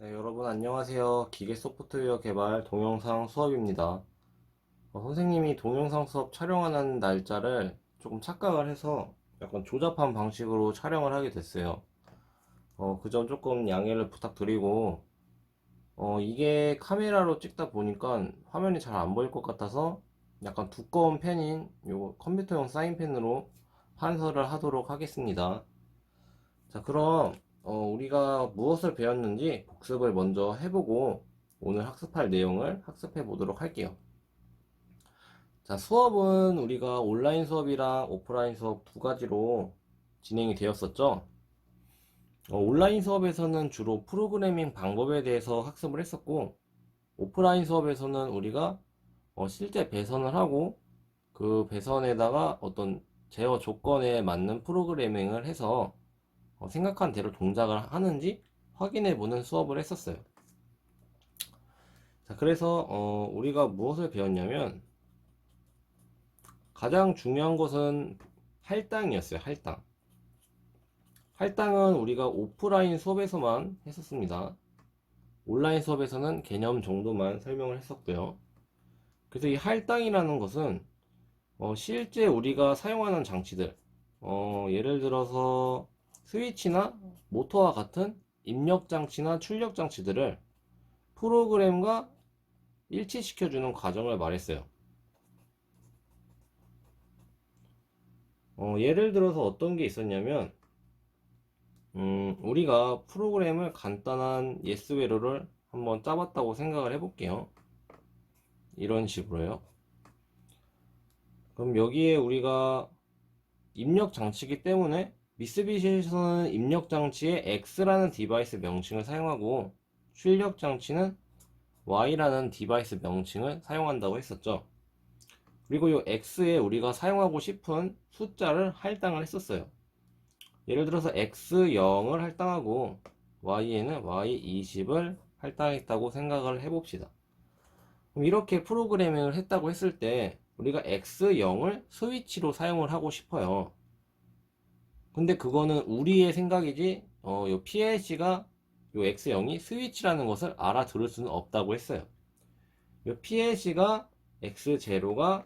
네, 여러분 안녕하세요. 기계 소프트웨어 개발 동영상 수업입니다. 선생님이 동영상 수업 촬영하는 날짜를 조금 착각을 해서 약간 조잡한 방식으로 촬영을 하게 됐어요. 그 점 조금 양해를 부탁드리고, 이게 카메라로 찍다 보니까 화면이 잘 안 보일 것 같아서 약간 두꺼운 펜인 요 컴퓨터용 사인펜으로 판서를 하도록 하겠습니다. 자, 그럼 우리가 무엇을 배웠는지 복습을 먼저 해보고 오늘 학습할 내용을 학습해 보도록 할게요. 자, 수업은 우리가 온라인 수업이랑 오프라인 수업 두 가지로 진행이 되었었죠. 온라인 수업에서는 주로 프로그래밍 방법에 대해서 학습을 했었고, 오프라인 수업에서는 우리가 실제 배선을 하고 그 배선에다가 어떤 제어 조건에 맞는 프로그래밍을 해서 생각한 대로 동작을 하는지 확인해 보는 수업을 했었어요. 자, 그래서 우리가 무엇을 배웠냐면 가장 중요한 것은 할당이었어요. 할당. 할당은 우리가 오프라인 수업에서만 했었습니다. 온라인 수업에서는 개념 정도만 설명을 했었고요. 그래서 이 할당이라는 것은 실제 우리가 사용하는 장치들, 예를 들어서 스위치나 모터와 같은 입력 장치나 출력 장치들을 프로그램과 일치시켜주는 과정을 말했어요. 예를 들어서 어떤 게 있었냐면, 우리가 프로그램을 간단한 yes 회로를 한번 짜봤다고 생각을 해볼게요. 이런 식으로요. 그럼 여기에 우리가 입력 장치이기 때문에 미쓰비시에서는 입력 장치에 X라는 디바이스 명칭을 사용하고 출력 장치는 Y라는 디바이스 명칭을 사용한다고 했었죠. 그리고 이 X에 우리가 사용하고 싶은 숫자를 할당을 했었어요. 예를 들어서 X0을 할당하고 Y에는 Y20을 할당했다고 생각을 해봅시다. 그럼 이렇게 프로그래밍을 했다고 했을 때 우리가 X0을 스위치로 사용을 하고 싶어요. 근데 그거는 우리의 생각이지 요 PLC가 요 X0이 스위치라는 것을 알아들을 수는 없다고 했어요. 요 PLC가 X0가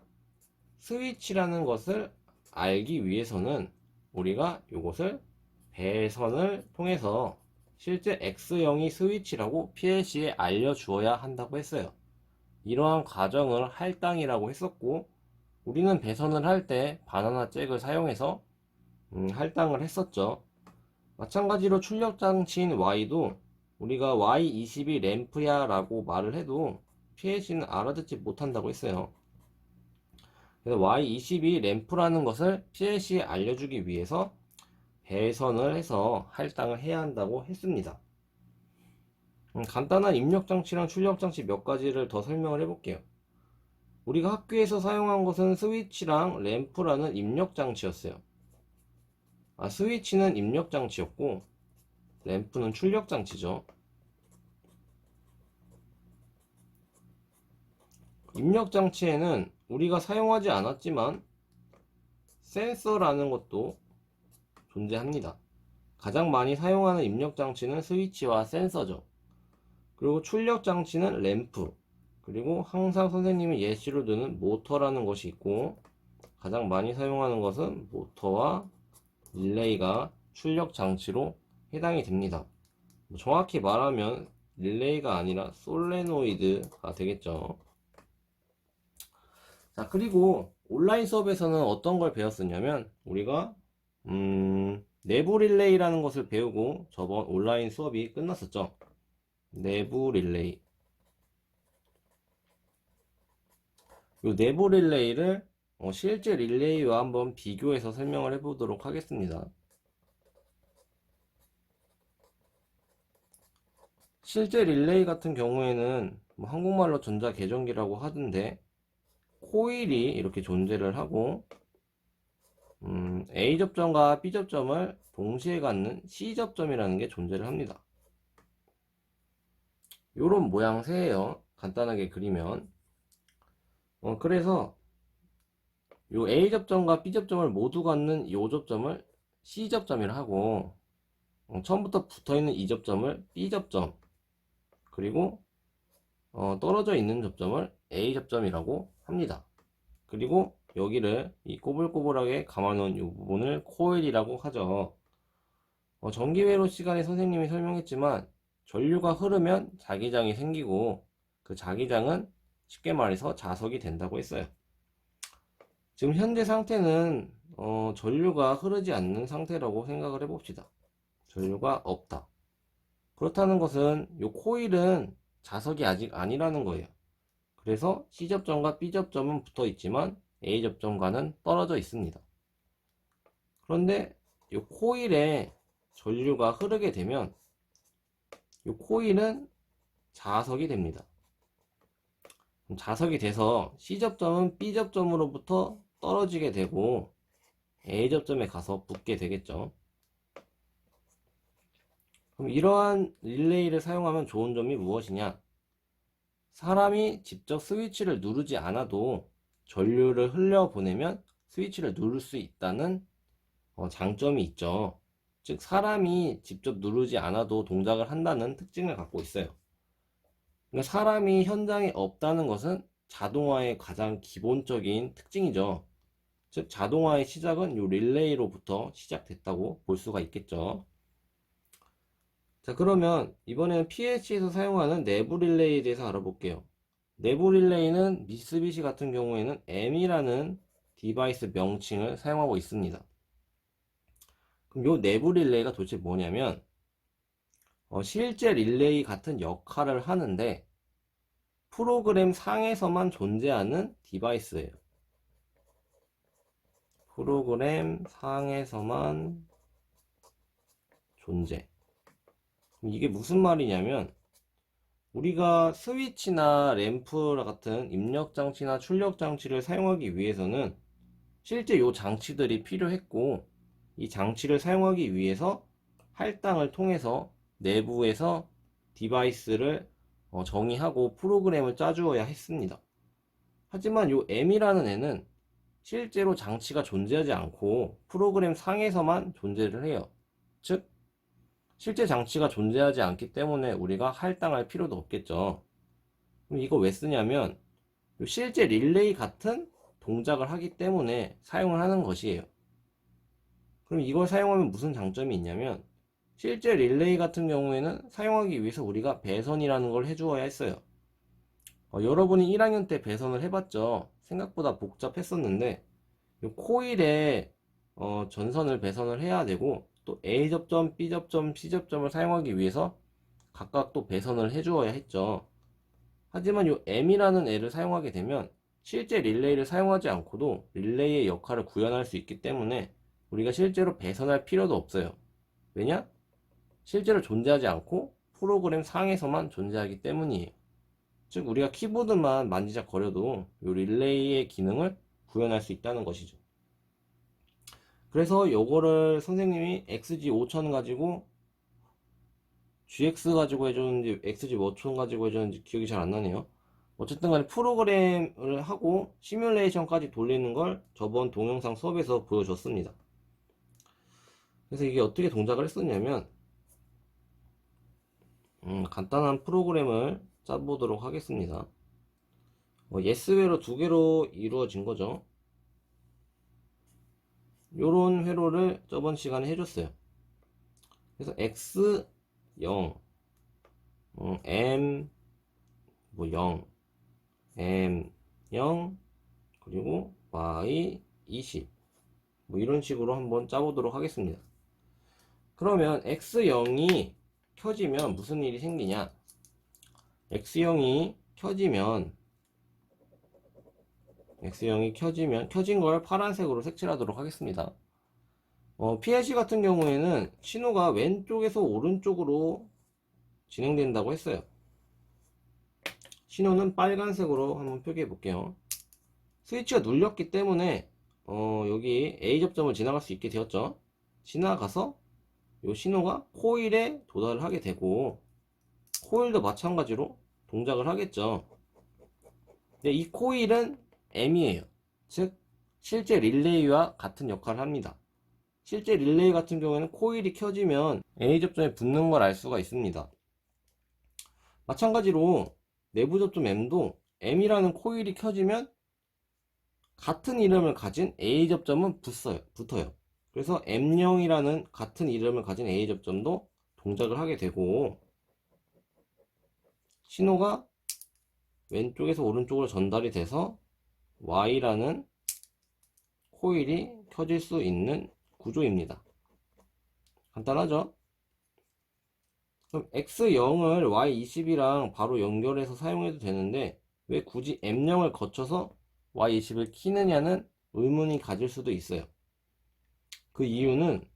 스위치라는 것을 알기 위해서는 우리가 이것을 배선을 통해서 실제 X0이 스위치라고 PLC에 알려주어야 한다고 했어요. 이러한 과정을 할당이라고 했었고, 우리는 배선을 할 때 바나나 잭을 사용해서 할당을 했었죠. 마찬가지로 출력 장치인 Y도 우리가 Y22 램프야 라고 말을 해도 PLC는 알아듣지 못한다고 했어요. 그래서 Y22 램프라는 것을 PLC에 알려주기 위해서 배선을 해서 할당을 해야 한다고 했습니다. 간단한 입력 장치랑 출력 장치 몇 가지를 더 설명을 해볼게요. 우리가 학교에서 사용한 것은 스위치랑 램프라는 입력 장치였어요. 스위치는 입력 장치였고 램프는 출력 장치죠. 입력 장치에는 우리가 사용하지 않았지만 센서라는 것도 존재합니다. 가장 많이 사용하는 입력 장치는 스위치와 센서죠. 그리고 출력 장치는 램프, 그리고 항상 선생님이 예시로 드는 모터라는 것이 있고, 가장 많이 사용하는 것은 모터와 릴레이가 출력 장치로 해당이 됩니다. 정확히 말하면 릴레이가 아니라 솔레노이드가 되겠죠. 자, 그리고 온라인 수업에서는 어떤 걸 배웠었냐면 우리가 내부 릴레이라는 것을 배우고 저번 온라인 수업이 끝났었죠. 내부 릴레이. 이 내부 릴레이를 실제 릴레이와 한번 비교해서 설명을 해보도록 하겠습니다. 실제 릴레이 같은 경우에는 한국말로 전자계전기라고 하던데 코일이 이렇게 존재를 하고 A 접점과 B 접점을 동시에 갖는 C 접점이라는 게 존재를 합니다. 요런 모양새예요. 간단하게 그리면 그래서 요 A 접점과 B 접점을 모두 갖는 요 접점을 C 접점이라 하고 처음부터 붙어있는 이 접점을 B 접점, 그리고 떨어져 있는 접점을 A 접점이라고 합니다. 그리고 여기를 이 꼬불꼬불하게 감아놓은 이 부분을 코일이라고 하죠. 전기회로 시간에 선생님이 설명했지만 전류가 흐르면 자기장이 생기고 그 자기장은 쉽게 말해서 자석이 된다고 했어요. 지금 현재 상태는 전류가 흐르지 않는 상태라고 생각을 해봅시다. 전류가 없다. 그렇다는 것은 이 코일은 자석이 아직 아니라는 거예요. 그래서 C접점과 B접점은 붙어 있지만 A접점과는 떨어져 있습니다. 그런데 이 코일에 전류가 흐르게 되면 이 코일은 자석이 됩니다. 자석이 돼서 C접점은 B접점으로부터 떨어지게 되고 A접점에 가서 붙게 되겠죠. 그럼 이러한 릴레이를 사용하면 좋은 점이 무엇이냐? 사람이 직접 스위치를 누르지 않아도 전류를 흘려보내면 스위치를 누를 수 있다는 장점이 있죠. 즉 사람이 직접 누르지 않아도 동작을 한다는 특징을 갖고 있어요. 그러니까 사람이 현장에 없다는 것은 자동화의 가장 기본적인 특징이죠. 즉 자동화의 시작은 이 릴레이로부터 시작됐다고 볼 수가 있겠죠. 자, 그러면 이번에는 PLC에서 사용하는 내부 릴레이에 대해서 알아볼게요. 내부 릴레이는 미쓰비시 같은 경우에는 M이라는 디바이스 명칭을 사용하고 있습니다. 그럼 이 내부 릴레이가 도대체 뭐냐면 실제 릴레이 같은 역할을 하는데 프로그램 상에서만 존재하는 디바이스예요. 프로그램 상에서만 존재. 이게 무슨 말이냐면 우리가 스위치나 램프 같은 입력 장치나 출력 장치를 사용하기 위해서는 실제 이 장치들이 필요했고 이 장치를 사용하기 위해서 할당을 통해서 내부에서 디바이스를 정의하고 프로그램을 짜주어야 했습니다. 하지만 이 M이라는 애는 실제로 장치가 존재하지 않고 프로그램 상에서만 존재를 해요. 즉 실제 장치가 존재하지 않기 때문에 우리가 할당할 필요도 없겠죠. 그럼 이거 왜 쓰냐면 실제 릴레이 같은 동작을 하기 때문에 사용을 하는 것이에요. 그럼 이걸 사용하면 무슨 장점이 있냐면 실제 릴레이 같은 경우에는 사용하기 위해서 우리가 배선이라는 걸 해주어야 했어요. 여러분이 1학년 때 배선을 해봤죠. 생각보다 복잡했었는데 이 코일에 전선을 배선을 해야 되고 또 A접점, B접점, C접점을 사용하기 위해서 각각 또 배선을 해주어야 했죠. 하지만 이 M이라는 애를 사용하게 되면 실제 릴레이를 사용하지 않고도 릴레이의 역할을 구현할 수 있기 때문에 우리가 실제로 배선할 필요도 없어요. 왜냐? 실제로 존재하지 않고 프로그램 상에서만 존재하기 때문이에요. 즉 우리가 키보드만 만지작거려도 이 릴레이의 기능을 구현할 수 있다는 것이죠. 그래서 요거를 선생님이 XG5000 가지고 GX 가지고 해줬는지 XG5000 가지고 해줬는지 기억이 잘 안 나네요. 어쨌든 간에 프로그램을 하고 시뮬레이션까지 돌리는 걸 저번 동영상 수업에서 보여줬습니다. 그래서 이게 어떻게 동작을 했었냐면 간단한 프로그램을 짜보도록 하겠습니다. 예스회로 두 개로 이루어진 거죠. 요런 회로를 저번 시간에 해줬어요. 그래서 X 0, M 뭐 0, M 0, 그리고 Y 20 뭐 이런 식으로 한번 짜보도록 하겠습니다. 그러면 X0이 켜지면 무슨 일이 생기냐? X0이 켜지면 켜진 걸 파란색으로 색칠하도록 하겠습니다. PLC 같은 경우에는 신호가 왼쪽에서 오른쪽으로 진행된다고 했어요. 신호는 빨간색으로 한번 표기해 볼게요. 스위치가 눌렸기 때문에 여기 A 접점을 지나갈 수 있게 되었죠. 지나가서 이 신호가 코일에 도달을 하게 되고 코일도 마찬가지로 동작을 하겠죠. 근데 이 코일은 M이에요. 즉 실제 릴레이와 같은 역할을 합니다. 실제 릴레이 같은 경우에는 코일이 켜지면 A 접점에 붙는 걸 알 수가 있습니다. 마찬가지로 내부 접점 M도 M이라는 코일이 켜지면 같은 이름을 가진 A 접점은 붙어요. 그래서 M0이라는 같은 이름을 가진 A 접점도 동작을 하게 되고, 신호가 왼쪽에서 오른쪽으로 전달이 돼서 Y라는 코일이 켜질 수 있는 구조입니다. 간단하죠? 그럼 X0을 Y20이랑 바로 연결해서 사용해도 되는데 왜 굳이 M0을 거쳐서 Y20을 키느냐는 의문이 가질 수도 있어요. 그 이유는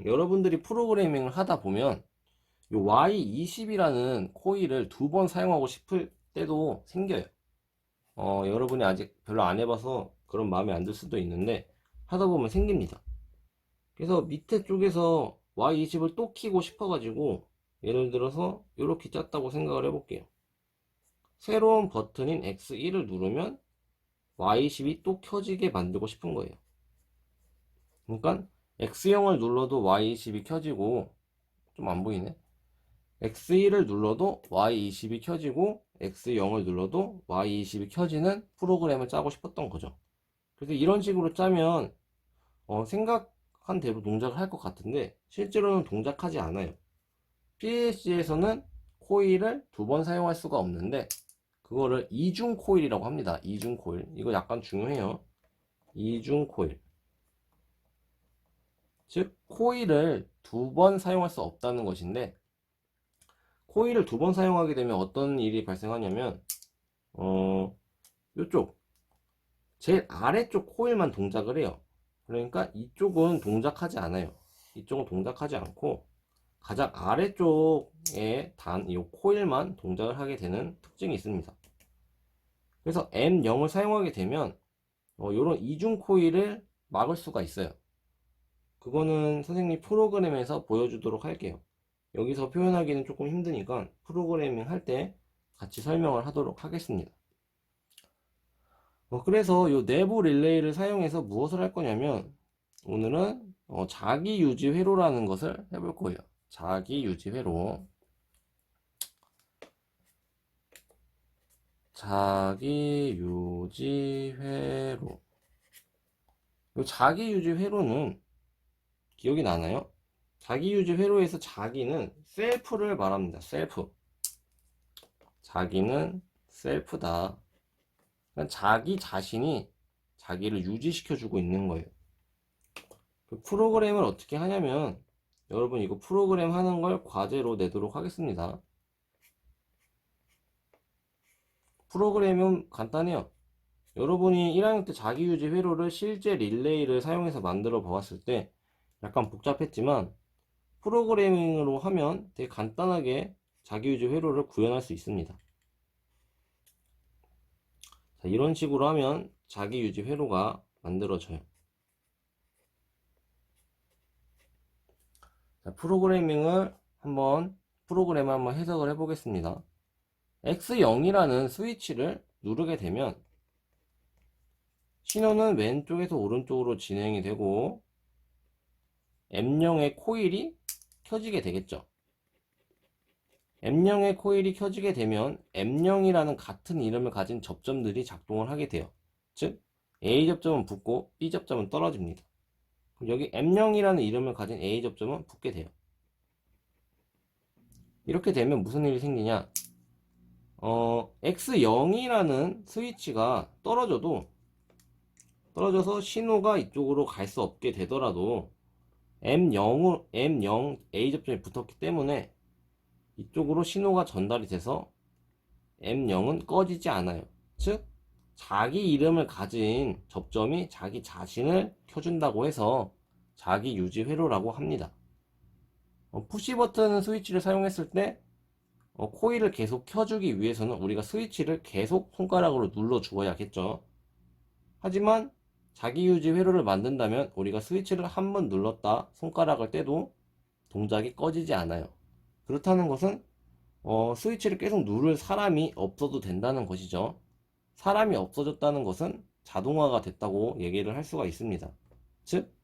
여러분들이 프로그래밍을 하다 보면 이 Y20이라는 코일을 두 번 사용하고 싶을 때도 생겨요. 여러분이 아직 별로 안 해봐서 그런 마음에 안 들 수도 있는데 하다 보면 생깁니다. 그래서 밑에 쪽에서 Y20을 또 키고 싶어가지고 예를 들어서 이렇게 짰다고 생각을 해볼게요. 새로운 버튼인 X1을 누르면 Y20이 또 켜지게 만들고 싶은 거예요. 그러니까 X0을 눌러도 Y20이 켜지고, 좀 안 보이네. X1을 눌러도 Y20이 켜지고 X0을 눌러도 Y20이 켜지는 프로그램을 짜고 싶었던 거죠. 그래서 이런 식으로 짜면 생각한 대로 동작을 할 것 같은데 실제로는 동작하지 않아요. PLC에서는 코일을 두 번 사용할 수가 없는데 그거를 이중 코일이라고 합니다. 이중 코일. 이거 약간 중요해요. 이중 코일. 즉 코일을 두 번 사용할 수 없다는 것인데, 코일을 두 번 사용하게 되면 어떤 일이 발생하냐면 이쪽 제일 아래쪽 코일만 동작을 해요. 그러니까 이쪽은 동작하지 않아요. 이쪽은 동작하지 않고 가장 아래쪽에 단 이 코일만 동작을 하게 되는 특징이 있습니다. 그래서 M0을 사용하게 되면 이런 이중 코일을 막을 수가 있어요. 그거는 선생님 프로그램에서 보여주도록 할게요. 여기서 표현하기는 조금 힘드니까 프로그래밍 할 때 같이 설명을 하도록 하겠습니다. 그래서 이 내부 릴레이를 사용해서 무엇을 할 거냐면 오늘은 자기 유지 회로라는 것을 해볼 거예요. 자기 유지 회로. 자기 유지 회로. 이 자기 유지 회로는 기억이 나나요? 자기 유지 회로에서 자기는 셀프를 말합니다. 셀프. 자기는 셀프다. 그러니까 자기 자신이 자기를 유지시켜주고 있는 거예요. 그 프로그램을 어떻게 하냐면 여러분 이거 프로그램 하는 걸 과제로 내도록 하겠습니다. 프로그램은 간단해요. 여러분이 1학년 때 자기유지 회로를 실제 릴레이를 사용해서 만들어 보았을 때 약간 복잡했지만 프로그래밍으로 하면 되게 간단하게 자기유지 회로를 구현할 수 있습니다. 자, 이런 식으로 하면 자기유지 회로가 만들어져요. 자, 프로그래밍을 한번 해석을 해보겠습니다. X0이라는 스위치를 누르게 되면 신호는 왼쪽에서 오른쪽으로 진행이 되고 M0의 코일이 켜지게 되겠죠. M0의 코일이 켜지게 되면 M0이라는 같은 이름을 가진 접점들이 작동을 하게 돼요. 즉 A 접점은 붙고 B 접점은 떨어집니다. 그럼 여기 M0이라는 이름을 가진 A 접점은 붙게 돼요. 이렇게 되면 무슨 일이 생기냐? X0이라는 스위치가 떨어져서 신호가 이쪽으로 갈 수 없게 되더라도 M0 A 접점이 붙었기 때문에 이쪽으로 신호가 전달이 돼서 M0은 꺼지지 않아요. 즉 자기 이름을 가진 접점이 자기 자신을 켜준다고 해서 자기 유지 회로라고 합니다. 푸시 버튼 스위치를 사용했을 때 코일을 계속 켜주기 위해서는 우리가 스위치를 계속 손가락으로 눌러 주어야겠죠. 하지만 자기 유지 회로를 만든다면 우리가 스위치를 한 번 눌렀다 손가락을 떼도 동작이 꺼지지 않아요. 그렇다는 것은 스위치를 계속 누를 사람이 없어도 된다는 것이죠. 사람이 없어졌다는 것은 자동화가 됐다고 얘기를 할 수가 있습니다. 즉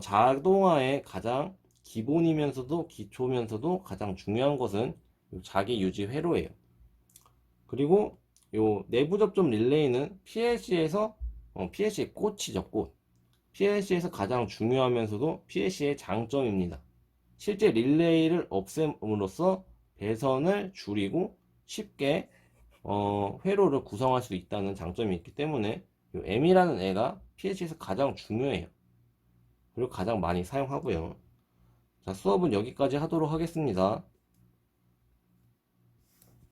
자동화의 가장 기본이면서도 기초면서도 가장 중요한 것은 요 자기 유지 회로예요. 그리고 요 내부 접점 릴레이는 PLC에서 PLC의 꽃이죠, 꽃. PLC에서 가장 중요하면서도 PLC의 장점입니다. 실제 릴레이를 없앰으로써 배선을 줄이고 쉽게 회로를 구성할 수 있다는 장점이 있기 때문에 이 M이라는 애가 PLC에서 가장 중요해요. 그리고 가장 많이 사용하고요. 자, 수업은 여기까지 하도록 하겠습니다.